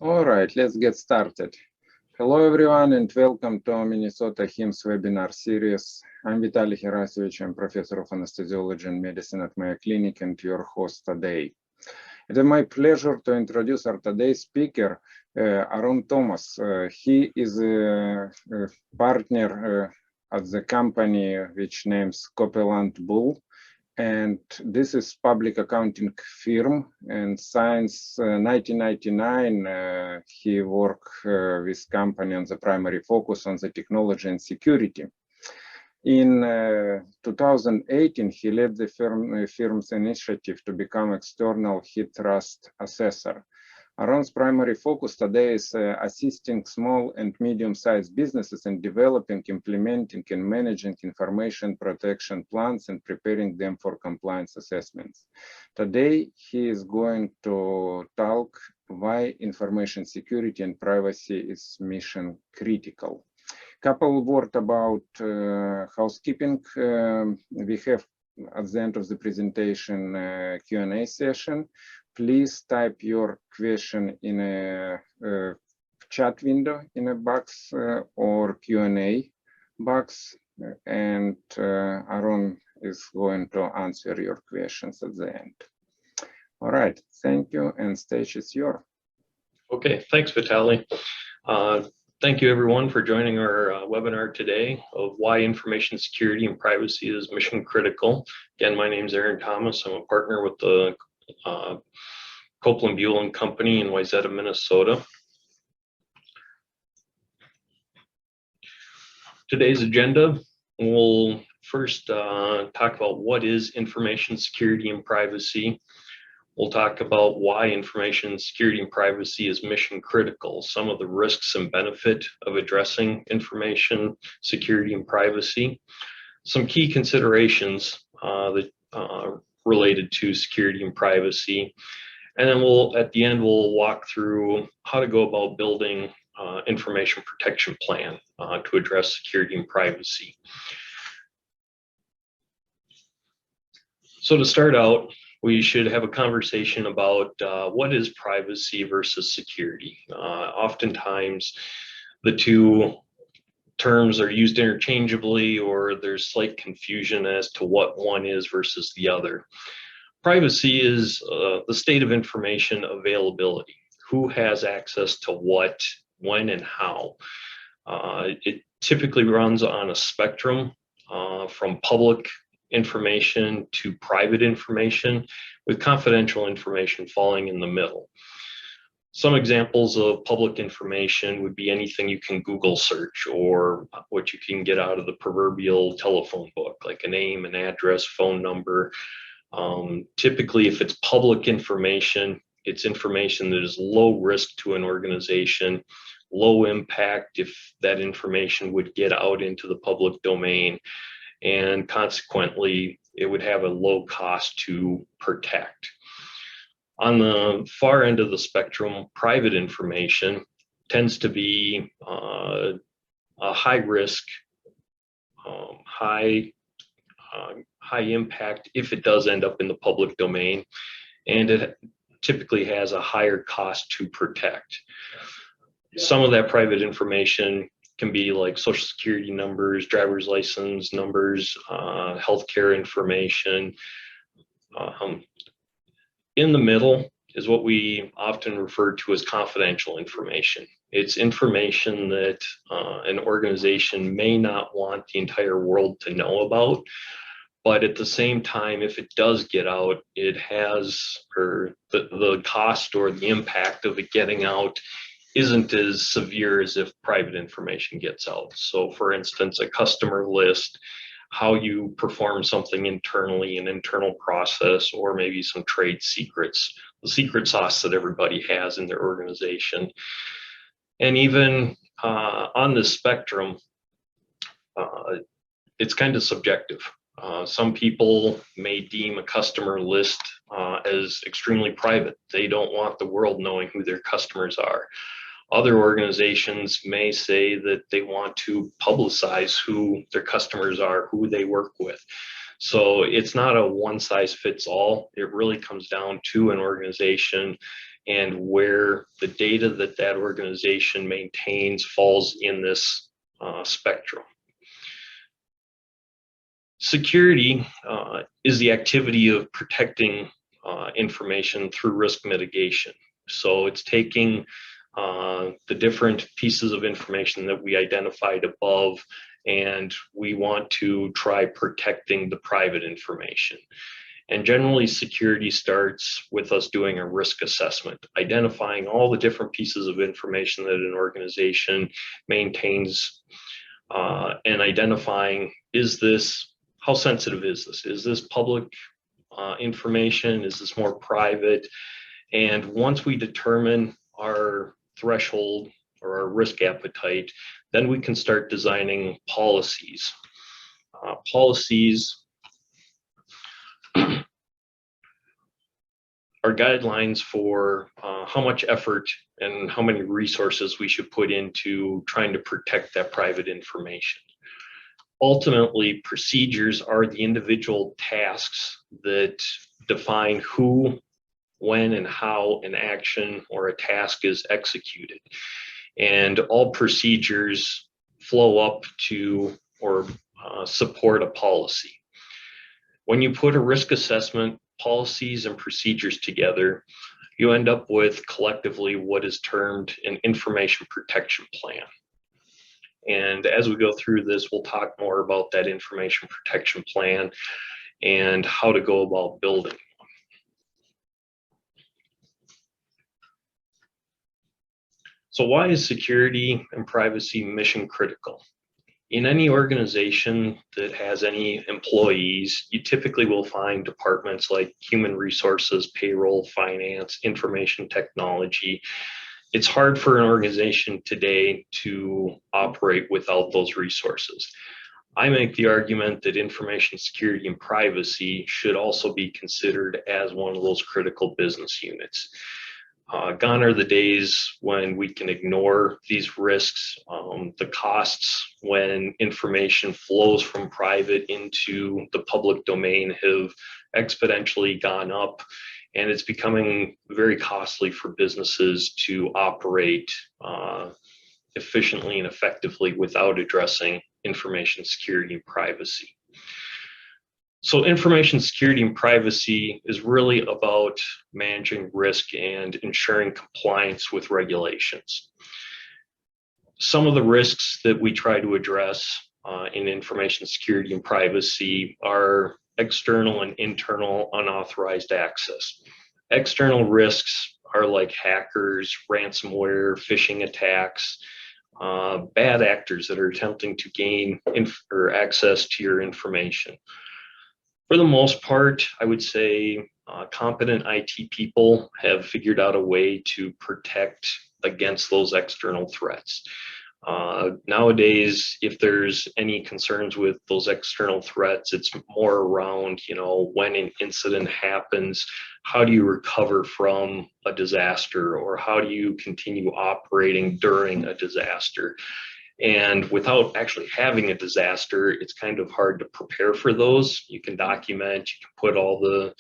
All right, let's get started. Hello, everyone, and welcome to Minnesota HIMSS webinar series. I'm Vitaly Gerasievich. I'm professor of anesthesiology and medicine at Mayo Clinic and your host today. It is my pleasure to introduce our today's speaker, Aaron Thomas. He is a partner at the company which names Copeland Bull. And this is public accounting firm, and since 1999, he worked with company on the primary focus on the technology and security. In 2018, he led the firm's initiative to become external HIT trust assessor. Aaron's primary focus today is assisting small and medium-sized businesses in developing, implementing, and managing information protection plans and preparing them for compliance assessments. Today, he is going to talk why information security and privacy is mission critical. Couple words about housekeeping. We have at the end of the presentation Q&A session. Please type your question in a chat window in a box or Q&A box, and Aaron is going to answer your questions at the end. All right, thank you, and stage is yours. Okay, thanks, Vitaly. Thank you, everyone, for joining our webinar today of why information security and privacy is mission critical. Again, my name is Aaron Thomas. I'm a partner with the Copeland Buell & Company in Wayzata, Minnesota. Today's agenda, we'll first talk about what is information security and privacy. We'll talk about why information security and privacy is mission critical, some of the risks and benefit of addressing information security and privacy, some key considerations related to security and privacy, and then at the end, we'll walk through how to go about building information protection plan to address security and privacy. So to start out, we should have a conversation about what is privacy versus security. Oftentimes, the two terms are used interchangeably, or there's slight confusion as to what one is versus the other. Privacy is the state of information availability. Who has access to what, when, and how. It typically runs on a spectrum from public information to private information, with confidential information falling in the middle. Some examples of public information would be anything you can Google search or what you can get out of the proverbial telephone book, like a name, an address, phone number. Typically, if it's public information, it's information that is low risk to an organization, low impact if that information would get out into the public domain, and consequently, it would have a low cost to protect. On the far end of the spectrum, private information tends to be a high risk, high impact if it does end up in the public domain, and it typically has a higher cost to protect. Some of that private information can be like social security numbers, driver's license numbers, healthcare information. In the middle is what we often refer to as confidential information. It's information that an organization may not want the entire world to know about, but at the same time, if it does get out, it has, or the cost or the impact of it getting out isn't as severe as if private information gets out. So for instance, a customer list, how you perform something internally, an internal process, or maybe some trade secrets, the secret sauce that everybody has in their organization. And even on this spectrum, it's kind of subjective. Some people may deem a customer list as extremely private. They don't want the world knowing who their customers are. Other organizations may say that they want to publicize who their customers are, who they work with. So it's not a one size fits all. It really comes down to an organization and where the data that that organization maintains falls in this spectrum. Security is the activity of protecting information through risk mitigation. So it's taking the different pieces of information that we identified above, and we want to try protecting the private information. And generally, security starts with us doing a risk assessment, identifying all the different pieces of information that an organization maintains, and identifying, how sensitive is this? Is this public information? Is this more private? And once we determine our threshold or our risk appetite, then we can start designing policies. Policies are guidelines for how much effort and how many resources we should put into trying to protect that private information. Ultimately, procedures are the individual tasks that define who, when, and how an action or a task is executed. And all procedures flow up to or support a policy. When you put a risk assessment, policies, and procedures together, you end up with collectively what is termed an information protection plan. And as we go through this, we'll talk more about that information protection plan and how to go about building. So why is security and privacy mission critical? In any organization that has any employees, you typically will find departments like human resources, payroll, finance, information technology. It's hard for an organization today to operate without those resources. I make the argument that information security and privacy should also be considered as one of those critical business units. Gone are the days when we can ignore these risks. The costs when information flows from private into the public domain have exponentially gone up, and it's becoming very costly for businesses to operate efficiently and effectively without addressing information security and privacy. So information security and privacy is really about managing risk and ensuring compliance with regulations. Some of the risks that we try to address in information security and privacy are external and internal unauthorized access. External risks are like hackers, ransomware, phishing attacks, bad actors that are attempting to gain access to your information. For the most part, I would say competent IT people have figured out a way to protect against those external threats. Nowadays, if there's any concerns with those external threats, it's more around, when an incident happens, how do you recover from a disaster, or how do you continue operating during a disaster? And without actually having a disaster, it's kind of hard to prepare for those. You can document, you can put all the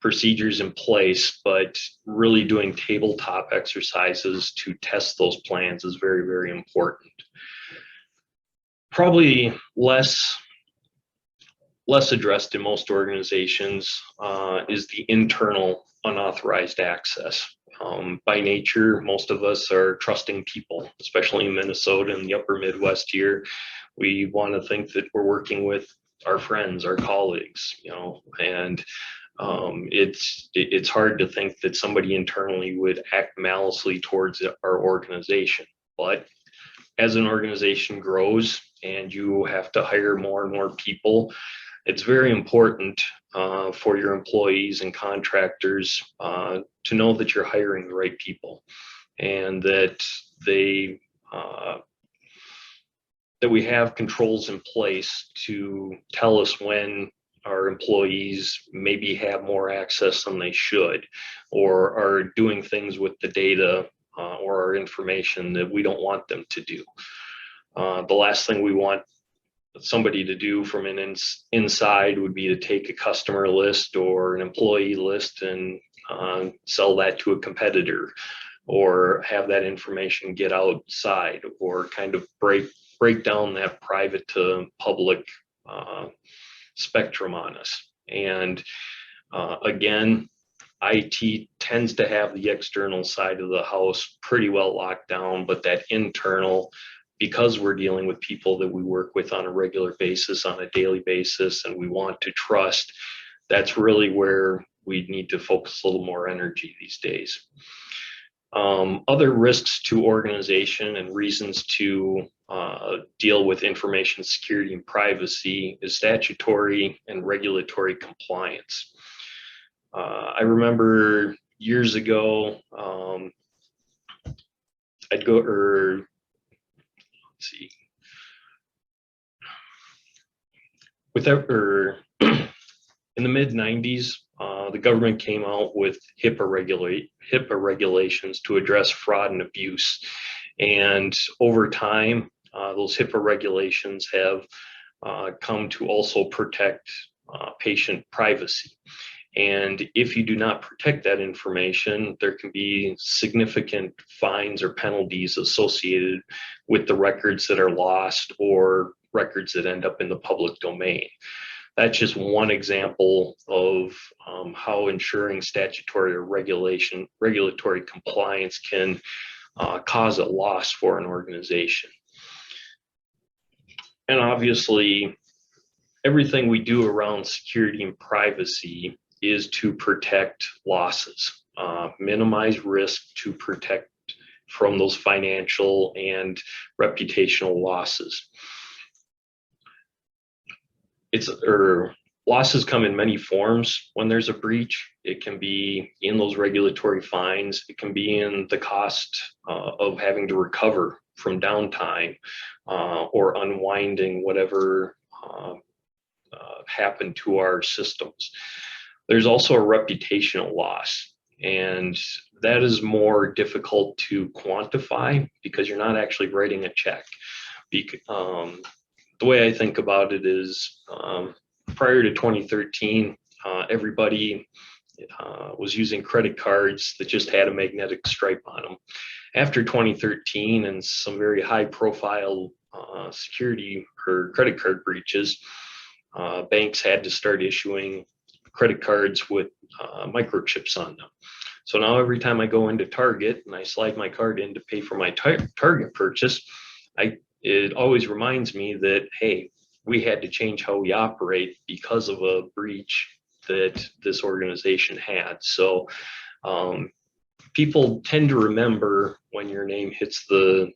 procedures in place, but really doing tabletop exercises to test those plans is very, very important. Probably less addressed in most organizations is the internal unauthorized access. By nature, most of us are trusting people, especially in Minnesota and the upper Midwest here. We want to think that we're working with our friends, our colleagues, and it's hard to think that somebody internally would act maliciously towards our organization. But as an organization grows and you have to hire more and more people, it's very important for your employees and contractors to know that you're hiring the right people, and that that we have controls in place to tell us when our employees maybe have more access than they should, or are doing things with the data or our information that we don't want them to do. The last thing we want somebody to do from an inside would be to take a customer list or an employee list and sell that to a competitor, or have that information get outside, or kind of break down that private to public spectrum on us. And again, IT tends to have the external side of the house pretty well locked down, but that internal, because we're dealing with people that we work with on a regular basis, on a daily basis, and we want to trust, that's really where we need to focus a little more energy these days. Other risks to organization and reasons to deal with information security and privacy is statutory and regulatory compliance. I remember years ago, I'd go, let's see, in the mid 90s, the government came out with HIPAA regulations to address fraud and abuse. And over time, those HIPAA regulations have come to also protect patient privacy. And if you do not protect that information, there can be significant fines or penalties associated with the records that are lost or records that end up in the public domain. That's just one example of how ensuring statutory or regulatory compliance can cause a loss for an organization. And obviously, everything we do around security and privacy is to protect losses, minimize risk to protect from those financial and reputational losses. Losses come in many forms when there's a breach. It can be in those regulatory fines. It can be in the cost of having to recover from downtime or unwinding whatever happened to our systems. There's also a reputational loss, and that is more difficult to quantify because you're not actually writing a check. The way I think about it is prior to 2013, everybody was using credit cards that just had a magnetic stripe on them. After 2013 and some very high profile security or credit card breaches, banks had to start issuing credit cards with microchips on them. So now every time I go into Target and I slide my card in to pay for my Target purchase, it always reminds me that, hey, we had to change how we operate because of a breach that this organization had. So people tend to remember when your name hits the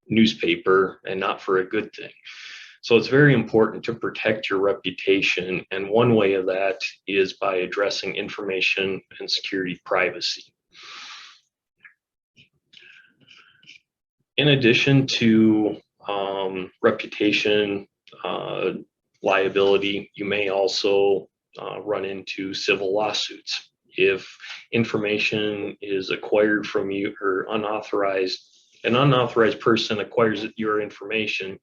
newspaper, and not for a good thing. So it's very important to protect your reputation, and one way of that is by addressing information and security privacy. In addition to reputation liability, you may also run into civil lawsuits. If information is acquired from you, or an unauthorized person acquires your information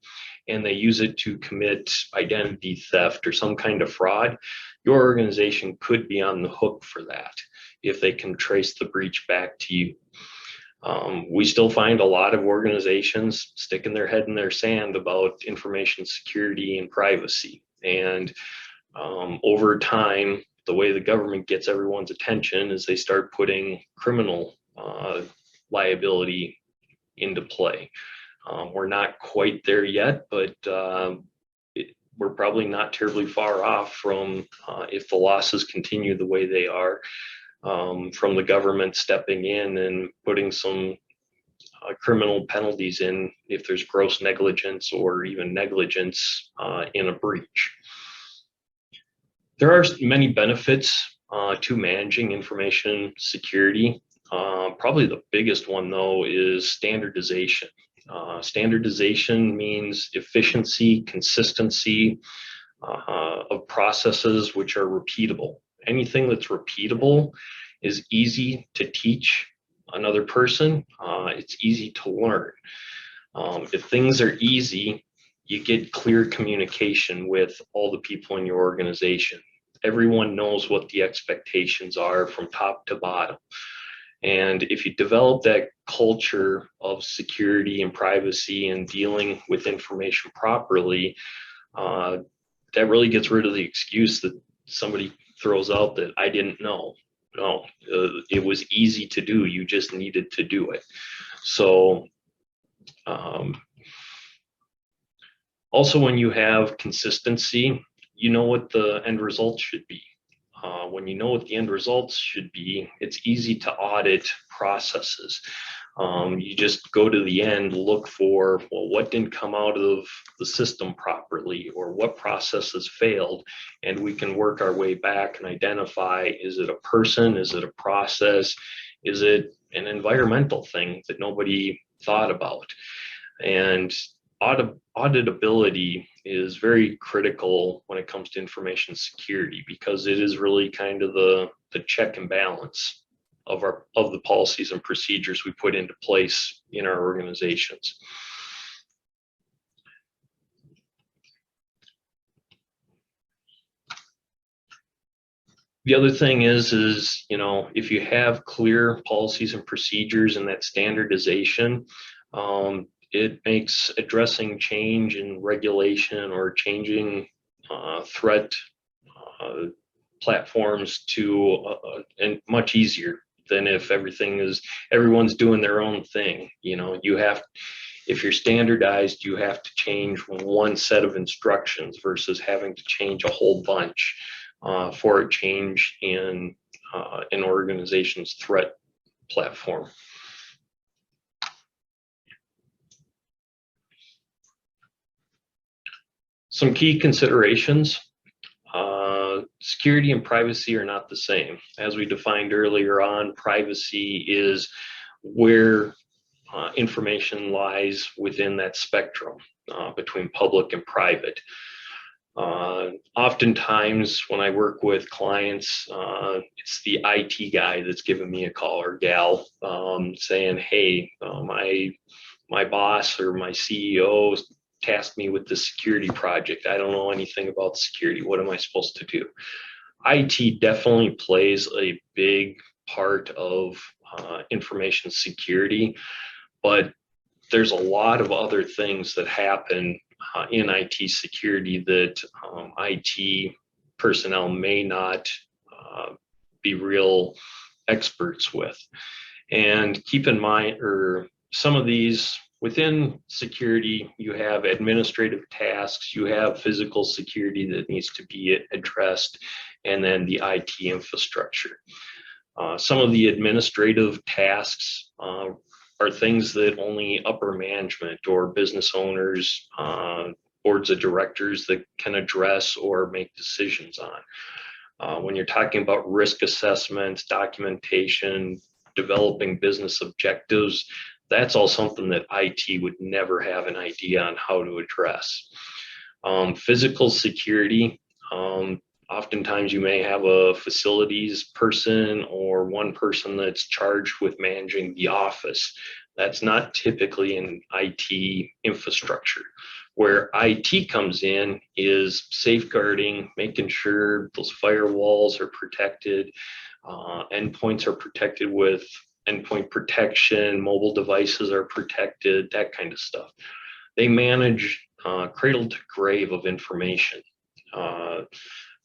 and they use it to commit identity theft or some kind of fraud, your organization could be on the hook for that if they can trace the breach back to you. We still find a lot of organizations sticking their head in their sand about information security and privacy. And over time, the way the government gets everyone's attention is they start putting criminal liability into play. We're not quite there yet, but we're probably not terribly far off from, if the losses continue the way they are, from the government stepping in and putting some criminal penalties in if there's gross negligence or even negligence in a breach. There are many benefits to managing information security. Probably the biggest one, though, is standardization. Standardization means efficiency, consistency of processes which are repeatable. Anything that's repeatable is easy to teach another person. It's easy to learn. If things are easy, you get clear communication with all the people in your organization. everyone knows what the expectations are from top to bottom. And if you develop that culture of security and privacy and dealing with information properly, that really gets rid of the excuse that somebody throws out that I didn't know. No, it was easy to do. You just needed to do it. So also, when you have consistency, you know what the end results should be. When you know what the end results should be, it's easy to audit processes. You just go to the end, look for, well, what didn't come out of the system properly, or what processes failed, and we can work our way back and identify, is it a person, is it a process, is it an environmental thing that nobody thought about? And auditability is very critical when it comes to information security, because it is really kind of the check and balance of the policies and procedures we put into place in our organizations. The other thing is, you know, if you have clear policies and procedures and that standardization, it makes addressing change in regulation or changing threat platforms to and much easier than if everyone's doing their own thing. You know, if you're standardized, you have to change one set of instructions versus having to change a whole bunch for a change in an organization's threat platform. Some key considerations. Security and privacy are not the same. As we defined earlier on, privacy is where information lies within that spectrum between public and private. Oftentimes when I work with clients, it's the IT guy that's giving me a call, or gal, saying, hey, my boss or my CEO tasked me with the security project. I don't know anything about security. What am I supposed to do? IT definitely plays a big part of information security, but there's a lot of other things that happen in IT security that IT personnel may not be real experts with. And keep in mind, or some of these within security, you have administrative tasks, you have physical security that needs to be addressed, and then the IT infrastructure. Some of the administrative tasks are things that only upper management or business owners, boards of directors that can address or make decisions on. When you're talking about risk assessments, documentation, developing business objectives, that's all something that IT would never have an idea on how to address. Physical security, oftentimes you may have a facilities person or one person that's charged with managing the office. That's not typically an IT infrastructure. Where IT comes in is safeguarding, making sure those firewalls are protected, endpoints are protected with endpoint protection, mobile devices are protected, that kind of stuff. They manage cradle to grave of information.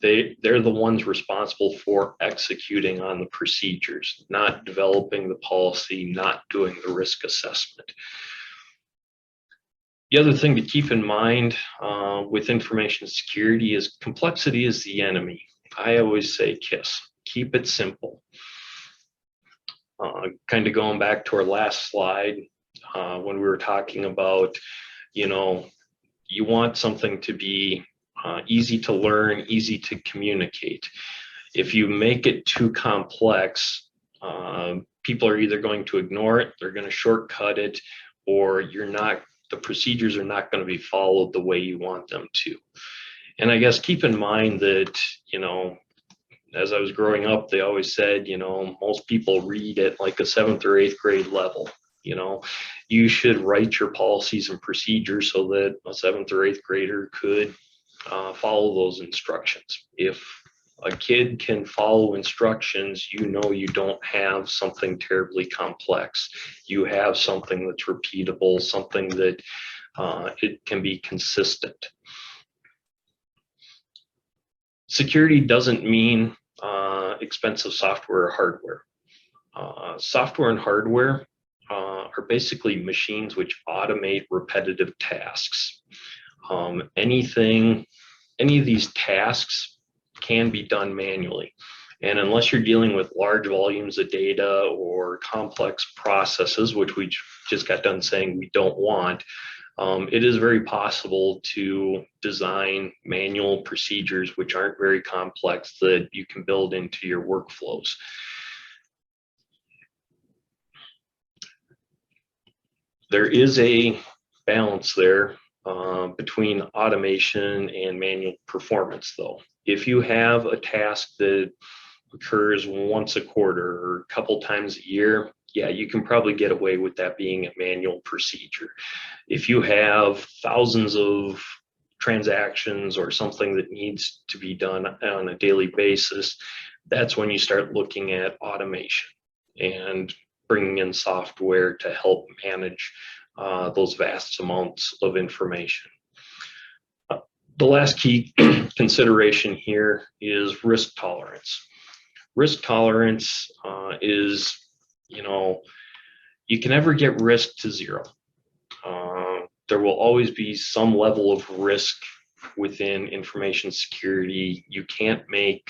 They're the ones responsible for executing on the procedures, not developing the policy, not doing the risk assessment. The other thing to keep in mind with information security is complexity is the enemy. I always say KISS, keep it simple. Kind of going back to our last slide, when we were talking about, you know, you want something to be easy to learn, easy to communicate. If you make it too complex, people are either going to ignore it, they're going to shortcut it, or the procedures are not going to be followed the way you want them to. And I guess keep in mind that, you know, as I was growing up, they always said, you know, most people read at like a 7th or 8th grade level. You know, you should write your policies and procedures so that a 7th or 8th grader could follow those instructions. If a kid can follow instructions, you know you don't have something terribly complex. You have something that's repeatable, something that it can be consistent. Security doesn't mean expensive software or hardware. Software and hardware are basically machines which automate repetitive tasks. Any of these tasks can be done manually. And unless you're dealing with large volumes of data or complex processes, which we just got done saying we don't want, it is very possible to design manual procedures which aren't very complex that you can build into your workflows. There is a balance there between automation and manual performance, though. If you have a task that occurs once a quarter or a couple times a year, yeah, you can probably get away with that being a manual procedure. If you have thousands of transactions or something that needs to be done on a daily basis, that's when you start looking at automation and bringing in software to help manage those vast amounts of information. The last key consideration here is risk tolerance. Risk tolerance is, you can never get risk to zero. There will always be some level of risk within information security. You can't make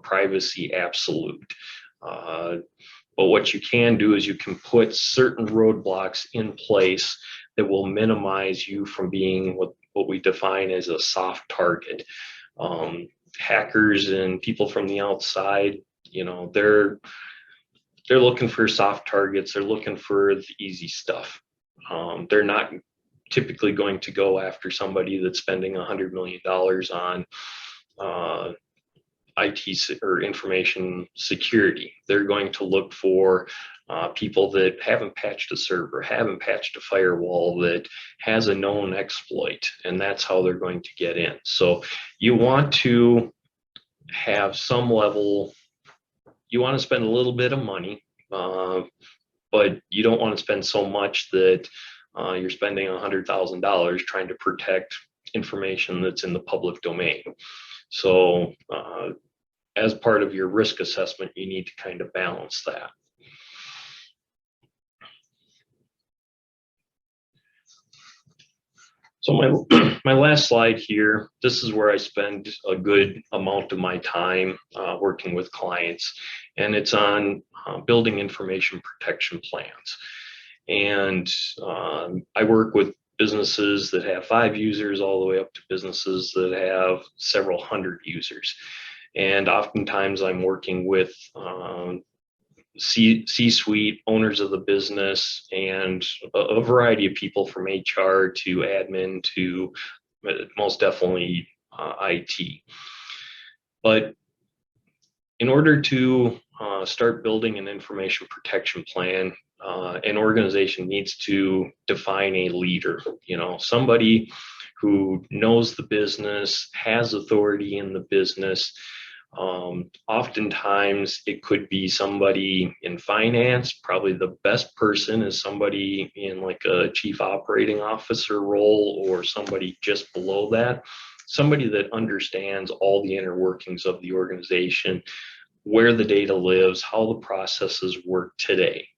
privacy absolute. But what you can do is you can put certain roadblocks in place that will minimize you from being what we define as a soft target. Hackers and people from the outside, they're looking for soft targets. They're looking for the easy stuff. They're not typically going to go after somebody that's spending $100 million on IT or information security. They're going to look for people that haven't patched a server, haven't patched a firewall, that has a known exploit, and that's how they're going to get in. So you want to have some level, you want to spend a little bit of money, but you don't want to spend so much that you're spending $100,000 trying to protect information that's in the public domain. So as part of your risk assessment, you need to kind of balance that. So my last slide here, this is where I spend a good amount of my time working with clients, and it's on building information protection plans. And I work with businesses that have 5 users all the way up to businesses that have several hundred users. And oftentimes I'm working with C-suite owners of the business and a variety of people from HR to admin to most definitely IT. But in order to start building an information protection plan, an organization needs to define a leader, somebody who knows the business, has authority in the business. Oftentimes it could be somebody in finance. Probably the best person is somebody in like a chief operating officer role or somebody just below that, somebody that understands all the inner workings of the organization, where the data lives, how the processes work today.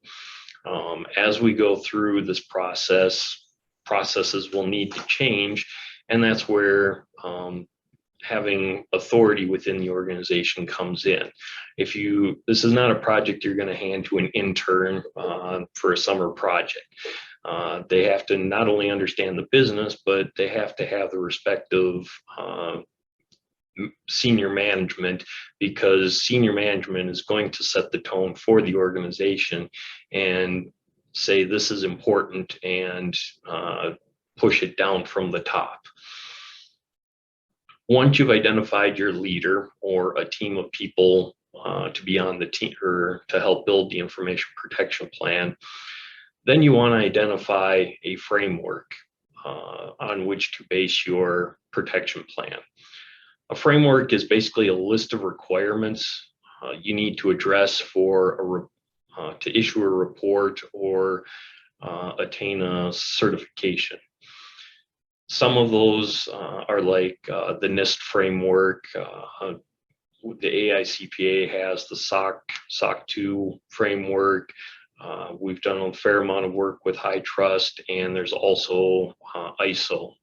As we go through this process, processes will need to change, and that's where having authority within the organization comes in. This is not a project you're going to hand to an intern for a summer project. They have to not only understand the business, but they have to have the respect of senior management, because senior management is going to set the tone for the organization and say this is important and push it down from the top. Once you've identified your leader or a team of people to be on the team or to help build the information protection plan, then you want to identify a framework on which to base your protection plan. A framework is basically a list of requirements you need to address for to issue a report or attain a certification. Some of those are like the NIST framework. The AICPA has the SOC 2 framework. We've done a fair amount of work with HITRUST, and there's also ISO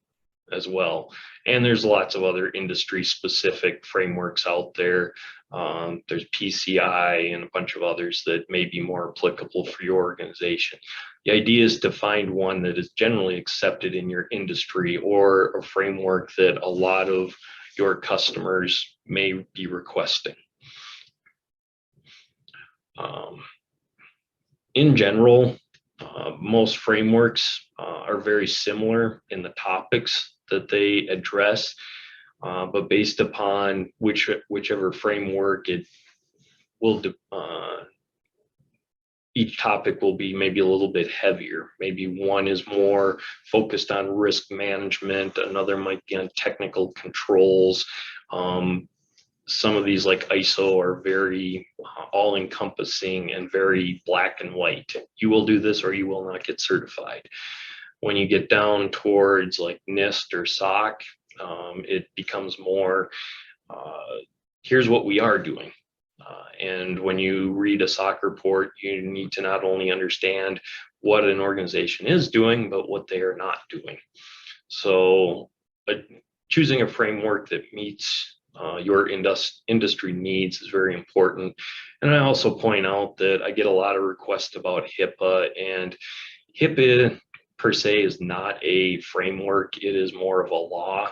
as well. And there's lots of other industry specific frameworks out there. There's PCI and a bunch of others that may be more applicable for your organization. The idea is to find one that is generally accepted in your industry, or a framework that a lot of your customers may be requesting. In general, most frameworks are very similar in the topics that they address, but based upon whichever framework it will, each topic will be maybe a little bit heavier. Maybe one is more focused on risk management, another might be on technical controls. Some of these like ISO are very all-encompassing and very black and white. You will do this or you will not get certified. When you get down towards like NIST or SOC, it becomes more, here's what we are doing. And when you read a SOC report, you need to not only understand what an organization is doing, but what they are not doing. So choosing a framework that meets your industry needs is very important. And I also point out that I get a lot of requests about HIPAA, and HIPAA per se is not a framework. It is more of a law.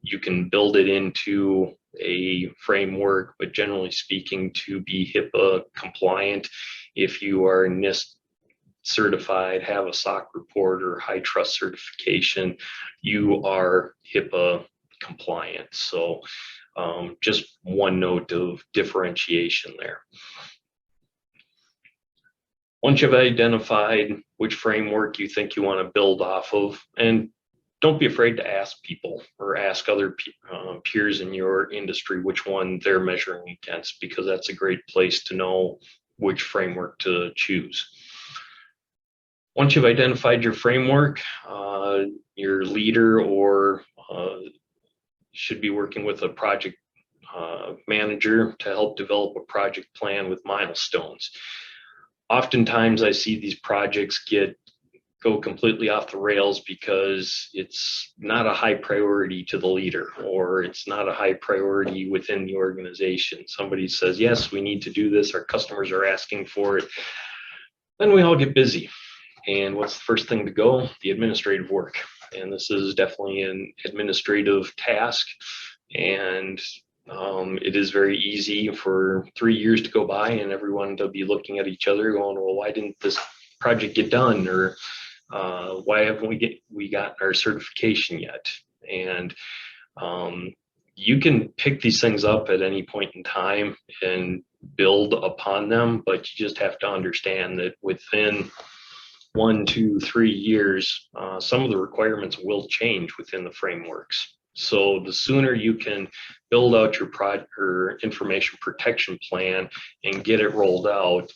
You can build it into a framework, but generally speaking, to be HIPAA compliant, if you are NIST certified, have a SOC report or HITRUST certification, you are HIPAA compliant. So just one note of differentiation there. Once you've identified which framework you think you want to build off of, and don't be afraid to ask people or ask other peers in your industry which one they're measuring against, because that's a great place to know which framework to choose. Once you've identified your framework, your leader or should be working with a project manager to help develop a project plan with milestones. Oftentimes I see these projects go completely off the rails because it's not a high priority to the leader, or it's not a high priority within the organization. Somebody says, yes, we need to do this, our customers are asking for it. Then we all get busy. And what's the first thing to go? The administrative work. And this is definitely an administrative task. And it is very easy for 3 years to go by and everyone to be looking at each other going, well, why didn't this project get done? Or why haven't we got our certification yet? And you can pick these things up at any point in time and build upon them, but you just have to understand that within 1, 2, 3 years, some of the requirements will change within the frameworks. So the sooner you can build out your information protection plan and get it rolled out,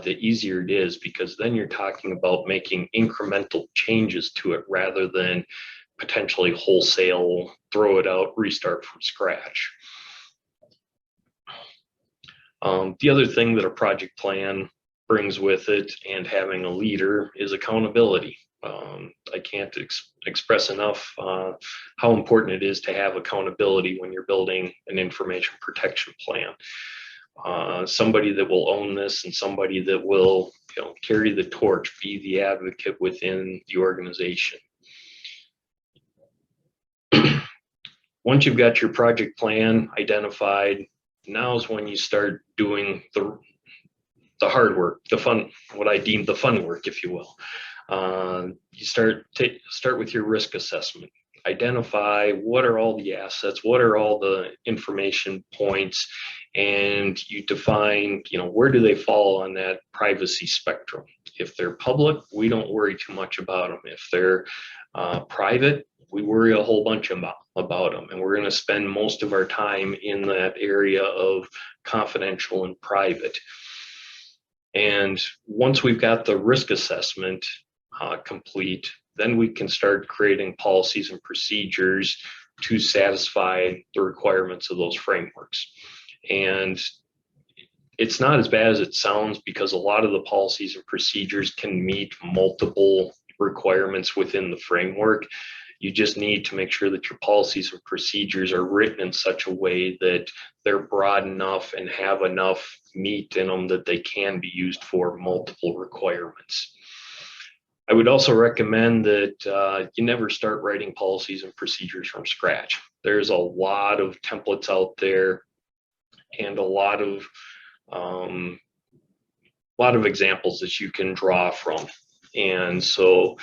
the easier it is, because then you're talking about making incremental changes to it rather than potentially wholesale, throw it out, restart from scratch. The other thing that a project plan brings with it, and having a leader, is accountability. I can't express enough how important it is to have accountability when you're building an information protection plan. Somebody that will own this and somebody that will, carry the torch, be the advocate within the organization. Once you've got your project plan identified, now is when you start doing the hard work, the fun, what I deem the fun work, if you will. You start with your risk assessment. Identify what are all the assets, what are all the information points, and you define, where do they fall on that privacy spectrum. If they're public, we don't worry too much about them. If they're private, we worry a whole bunch about them. And we're going to spend most of our time in that area of confidential and private. And once we've got the risk assessment complete, then we can start creating policies and procedures to satisfy the requirements of those frameworks. And it's not as bad as it sounds, because a lot of the policies and procedures can meet multiple requirements within the framework. You just need to make sure that your policies and procedures are written in such a way that they're broad enough and have enough meat in them that they can be used for multiple requirements. I would also recommend that you never start writing policies and procedures from scratch. There's a lot of templates out there and a lot of examples that you can draw from. And so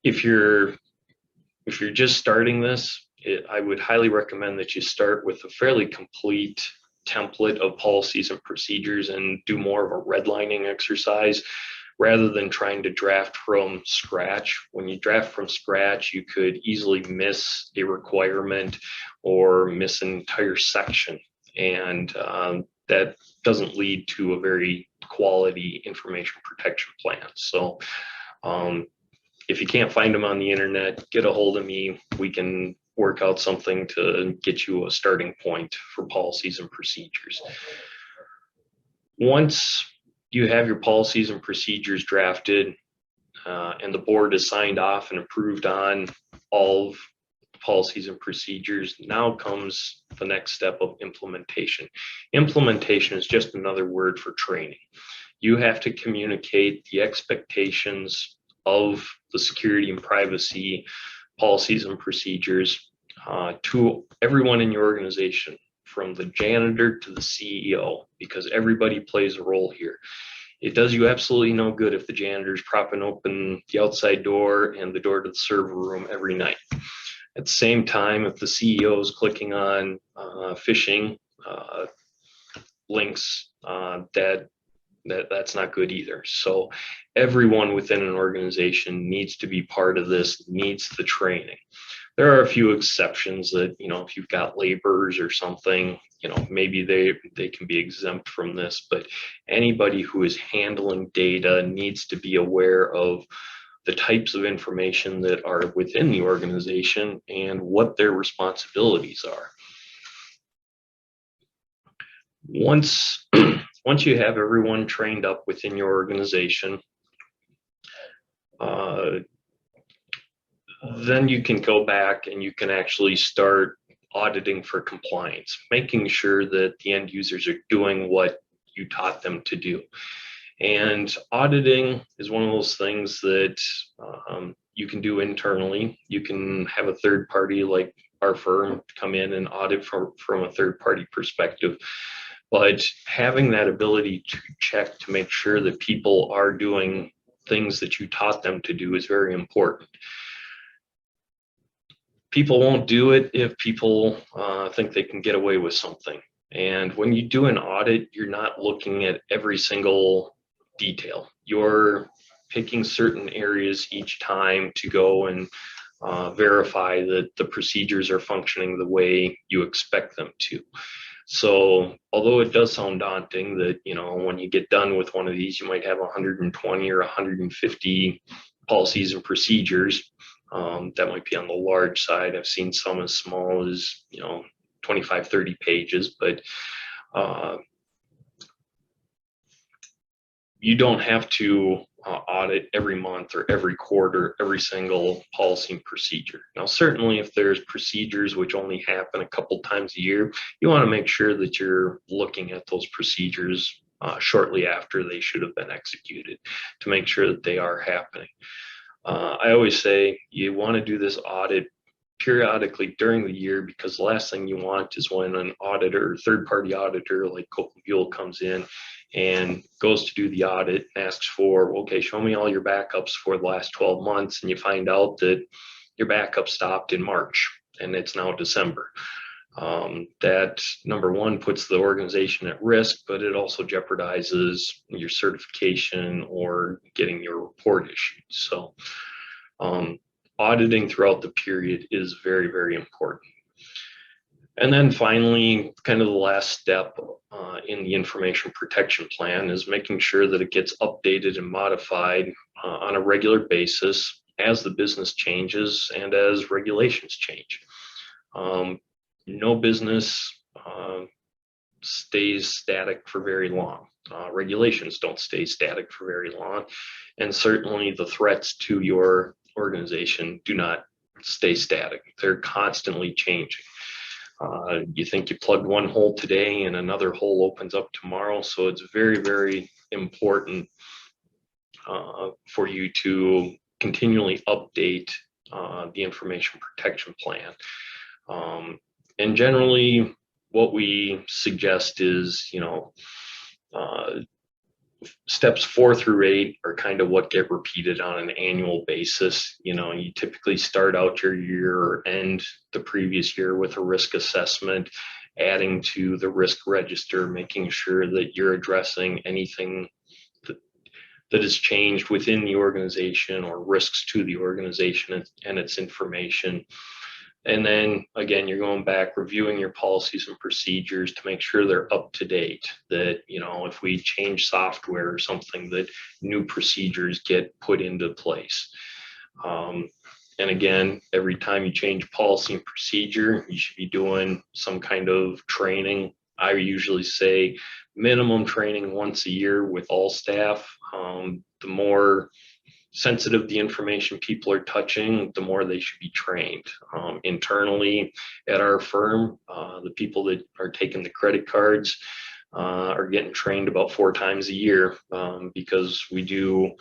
if you're just starting this, I would highly recommend that you start with a fairly complete template of policies and procedures and do more of a redlining exercise rather than trying to draft from scratch. When you draft from scratch, you could easily miss a requirement or miss an entire section. And that doesn't lead to a very quality information protection plan. So if you can't find them on the internet, get a hold of me. We can work out something to get you a starting point for policies and procedures. Once you have your policies and procedures drafted and the board has signed off and approved on all of the policies and procedures, now comes the next step of implementation. Implementation is just another word for training. You have to communicate the expectations of the security and privacy policies and procedures to everyone in your organization, from the janitor to the CEO, because everybody plays a role here. It does you absolutely no good if the janitor's propping open the outside door and the door to the server room every night. At the same time, if the CEO is clicking on phishing links, that's not good either. So everyone within an organization needs to be part of this, needs the training. There are a few exceptions that, if you've got laborers or something, maybe they can be exempt from this, but anybody who is handling data needs to be aware of the types of information that are within the organization and what their responsibilities are. Once you have everyone trained up within your organization, then you can go back and you can actually start auditing for compliance, making sure that the end users are doing what you taught them to do. And auditing is one of those things that you can do internally. You can have a third party like our firm come in and audit from a third party perspective. But having that ability to check to make sure that people are doing things that you taught them to do is very important. People won't do it if people think they can get away with something. And when you do an audit, you're not looking at every single detail. You're picking certain areas each time to go and verify that the procedures are functioning the way you expect them to. So although it does sound daunting that, when you get done with one of these, you might have 120 or 150 policies and procedures. That might be on the large side. I've seen some as small as, 25, 30 pages, but you don't have to audit every month or every quarter, every single policy and procedure. Now, certainly if there's procedures which only happen a couple times a year, you want to make sure that you're looking at those procedures shortly after they should have been executed to make sure that they are happening. I always say you want to do this audit periodically during the year, because the last thing you want is when an auditor, third-party auditor like Coke and Buell comes in and goes to do the audit and asks for, okay, show me all your backups for the last 12 months, and you find out that your backup stopped in March and it's now December. That, number one, puts the organization at risk, but it also jeopardizes your certification or getting your report issued. So auditing throughout the period is very, very important. And then finally, kind of the last step in the information protection plan is making sure that it gets updated and modified on a regular basis as the business changes and as regulations change. No business stays static for very long. Regulations don't stay static for very long. And certainly the threats to your organization do not stay static. They're constantly changing. You think you plugged one hole today and another hole opens up tomorrow. So it's very, very important for you to continually update the information protection plan. And generally what we suggest is, steps 4 through 8 are kind of what get repeated on an annual basis. You typically start out your year or end the previous year with a risk assessment, adding to the risk register, making sure that you're addressing anything that has changed within the organization or risks to the organization and its information. And then again, you're going back, reviewing your policies and procedures to make sure they're up to date, that, if we change software or something, that new procedures get put into place. And again, every time you change policy and procedure, you should be doing some kind of training. I usually say minimum training once a year with all staff. The more sensitive the information people are touching, the more they should be trained. Internally at our firm, the people that are taking the credit cards are getting trained about 4 times a year, because we do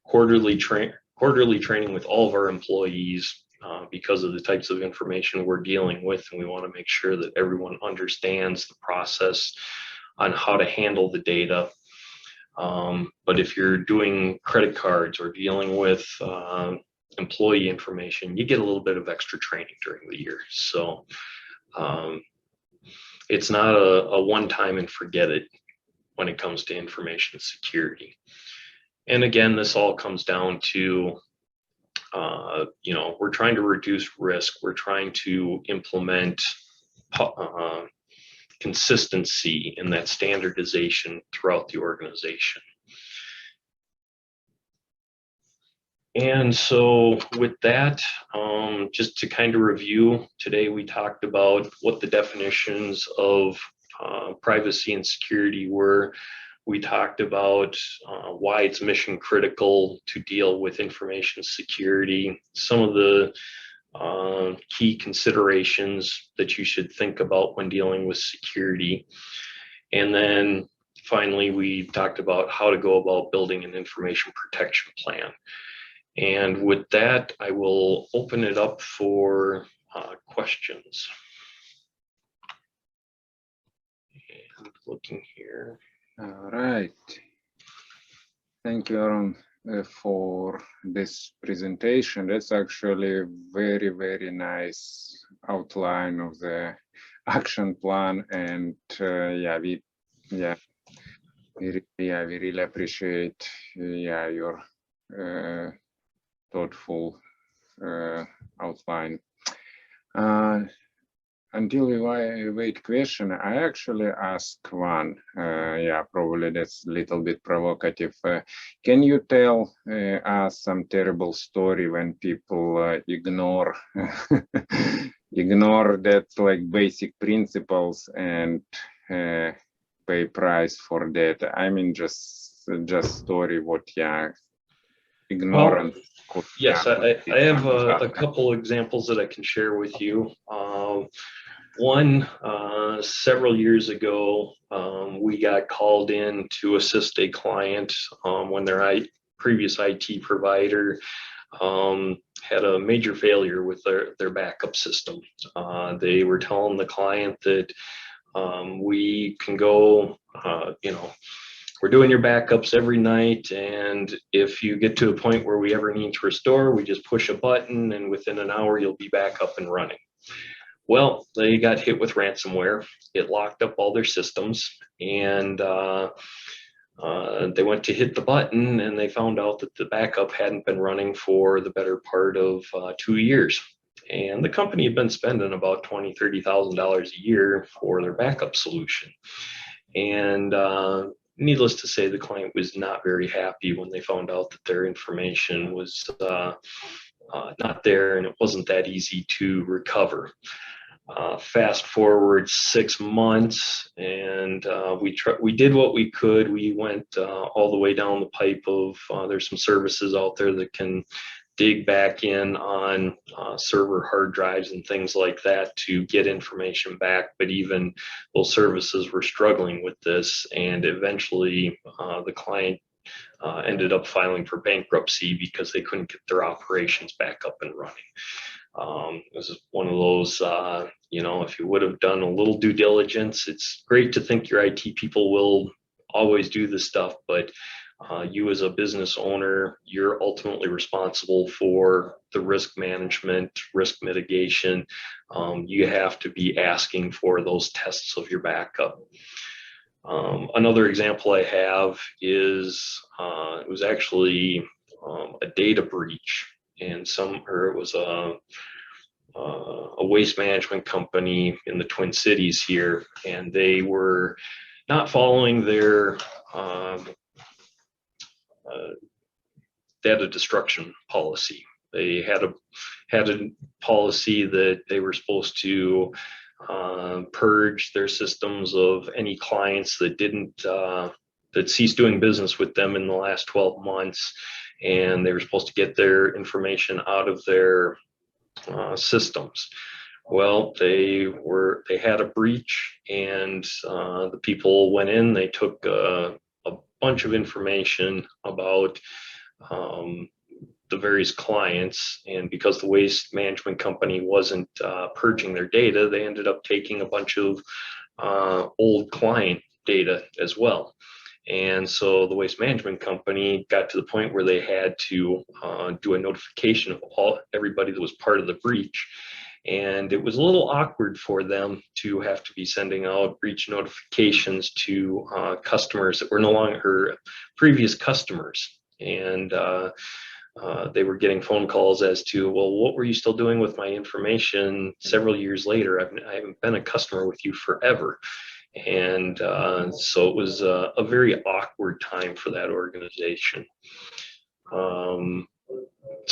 quarterly training with all of our employees because of the types of information we're dealing with, and we want to make sure that everyone understands the process on how to handle the data. But if you're doing credit cards or dealing with employee information, you get a little bit of extra training during the year. So it's not a one-time and forget it when it comes to information security. And again, this all comes down to, we're trying to reduce risk. We're trying to implement consistency in that standardization throughout the organization. And so with that, just to kind of review, today we talked about what the definitions of privacy and security were. We talked about why it's mission critical to deal with information security, some of the key considerations that you should think about when dealing with security. And then finally, we talked about how to go about building an information protection plan. And with that, I will open it up for questions. And looking here. All right. Thank you, Aaron, for this presentation. That's actually a very, very nice outline of the action plan. And we really appreciate your thoughtful outline. Until we wait question, I actually ask one. Probably that's a little bit provocative. Can you tell us some terrible story when people ignore that like basic principles and pay price for that? I mean, just story what ignorance. Well, yes, I have a couple examples that I can share with you. One, several years ago, we got called in to assist a client when their previous IT provider had a major failure with their backup system. They were telling the client that we can go, we're doing your backups every night, and if you get to a point where we ever need to restore, we just push a button and within an hour you'll be back up and running. Well, they got hit with ransomware. It locked up all their systems, and they went to hit the button, and they found out that the backup hadn't been running for the better part of 2 years. And the company had been spending about $20,000-$30,000 a year for their backup solution. And needless to say, the client was not very happy when they found out that their information was not there, and it wasn't that easy to recover. Fast forward 6 months, and we did what we could. We went all the way down the pipe of there's some services out there that can dig back in on server hard drives and things like that to get information back. But even those services were struggling with this, and eventually the client ended up filing for bankruptcy because they couldn't get their operations back up and running. This is one of those, if you would have done a little due diligence, it's great to think your IT people will always do this stuff, but you as a business owner, you're ultimately responsible for the risk management, risk mitigation. You have to be asking for those tests of your backup. Another example I have is it was actually a data breach, and it was a waste management company in the Twin Cities here, and they were not following their data destruction policy. They had a policy that they were supposed to purge their systems of any clients that that ceased doing business with them in the last 12 months, and they were supposed to get their information out of their systems. Well, they had a breach, and the people went in. They took a bunch of information about the various clients, and because the waste management company wasn't purging their data, they ended up taking a bunch of old client data as well. And so the waste management company got to the point where they had to do a notification of everybody that was part of the breach. And it was a little awkward for them to have to be sending out breach notifications to customers that were no longer previous customers. And they were getting phone calls as to, well, what were you still doing with my information several years later? I haven't been a customer with you forever. And so it was a very awkward time for that organization. So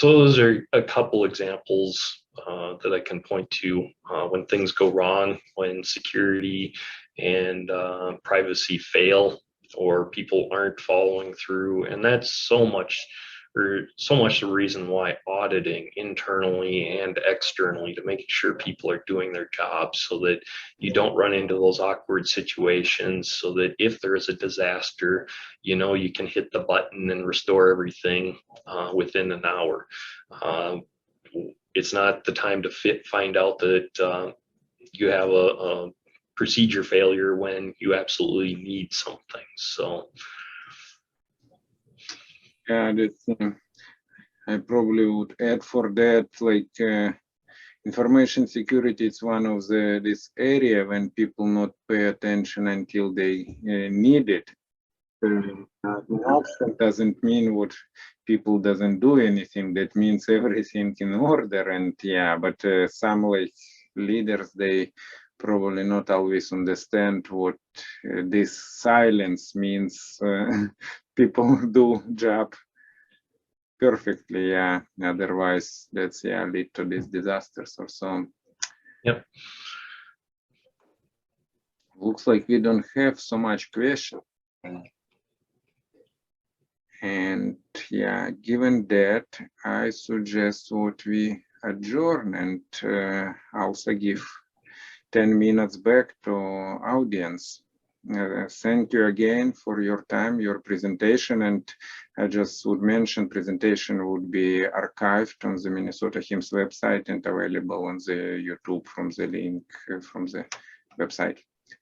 those are a couple examples that I can point to when things go wrong, when security and privacy fail, or people aren't following through. And that's so much the reason why auditing internally and externally, to make sure people are doing their jobs, so that you don't run into those awkward situations, so that if there is a disaster, you can hit the button and restore everything within an hour. It's not the time to find out that you have a procedure failure when you absolutely need something. So yeah, I probably would add for that, like information security is one of this area when people not pay attention until they need it. Absent doesn't mean what people doesn't do anything. That means everything in order. And yeah, but some like leaders, they probably not always understand what this silence means. People do job perfectly, yeah. Otherwise, that's lead to these disasters or so. Yep. Looks like we don't have so much question. And yeah, given that, I suggest what we adjourn, and also give 10 minutes back to audience. Thank you again for your time, your presentation, and I just would mention presentation would be archived on the Minnesota HIMSS website and available on the YouTube from the link from the website.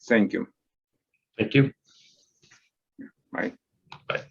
Thank you. Thank you. Bye. Bye.